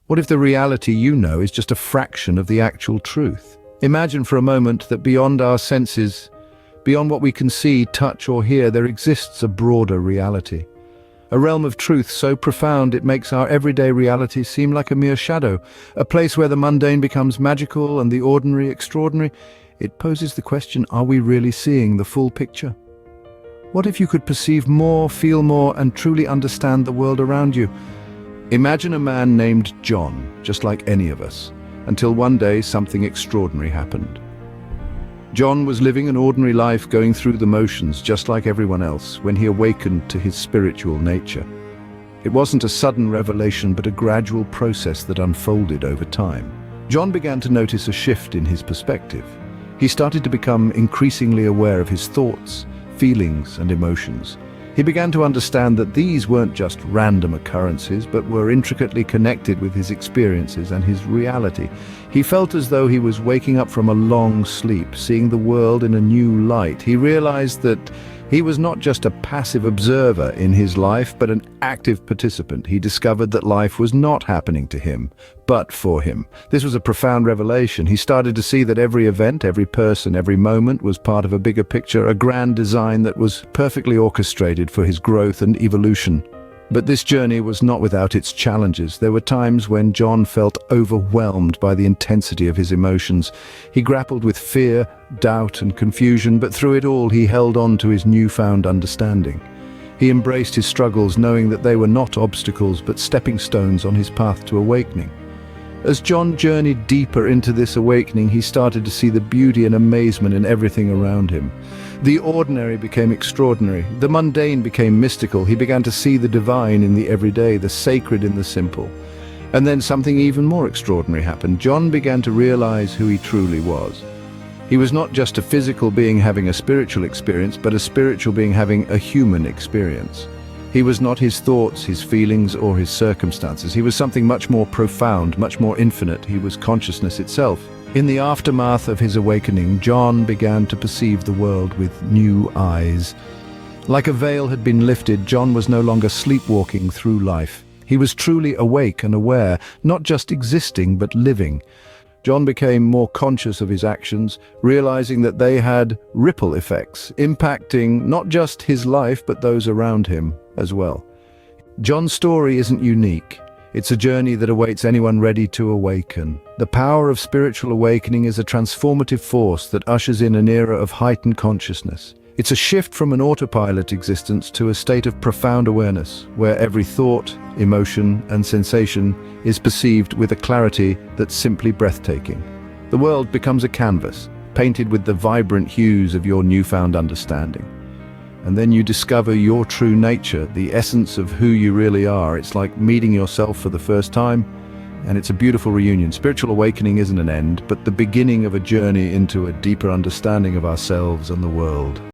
What if the reality you know is just a fraction of the actual truth? Imagine for a moment that beyond our senses, beyond what we can see, touch, or hear, there exists a broader reality. A realm of truth so profound it makes our everyday reality seem like a mere shadow, a place where the mundane becomes magical and the ordinary extraordinary. It poses the question, are we really seeing the full picture? What if you could perceive more, feel more, and truly understand the world around you? Imagine a man named John, just like any of us, until one day something extraordinary happened. John was living an ordinary life, going through the motions just like everyone else, when he awakened to his spiritual nature. It wasn't a sudden revelation, but a gradual process that unfolded over time. John began to notice a shift in his perspective. He started to become increasingly aware of his thoughts, feelings, and emotions. He began to understand that these weren't just random occurrences, but were intricately connected with his experiences and his reality. He felt as though he was waking up from a long sleep, seeing the world in a new light. He realized that he was not just a passive observer in his life, but an active participant. He discovered that life was not happening to him, but for him. This was a profound revelation. He started to see that every event, every person, every moment was part of a bigger picture, a grand design that was perfectly orchestrated for his growth and evolution. But this journey was not without its challenges. There were times when John felt overwhelmed by the intensity of his emotions. He grappled with fear, doubt, and confusion, but through it all he held on to his newfound understanding. He embraced his struggles, knowing that they were not obstacles but stepping stones on his path to awakening. As John journeyed deeper into this awakening, he started to see the beauty and amazement in everything around him. The ordinary became extraordinary. The mundane became mystical. He began to see the divine in the everyday, the sacred in the simple. And then something even more extraordinary happened. John began to realize who he truly was. He was not just a physical being having a spiritual experience, but a spiritual being having a human experience. He was not his thoughts, his feelings, or his circumstances. He was something much more profound, much more infinite. He was consciousness itself. In the aftermath of his awakening, John began to perceive the world with new eyes. Like a veil had been lifted, John was no longer sleepwalking through life. He was truly awake and aware, not just existing, but living. John became more conscious of his actions, realizing that they had ripple effects, impacting not just his life, but those around him as well. John's story isn't unique. It's a journey that awaits anyone ready to awaken. The power of spiritual awakening is a transformative force that ushers in an era of heightened consciousness. It's a shift from an autopilot existence to a state of profound awareness, where every thought, emotion, and sensation is perceived with a clarity that's simply breathtaking. The world becomes a canvas, painted with the vibrant hues of your newfound understanding. And then you discover your true nature, the essence of who you really are. It's like meeting yourself for the first time, and it's a beautiful reunion. Spiritual awakening isn't an end, but the beginning of a journey into a deeper understanding of ourselves and the world.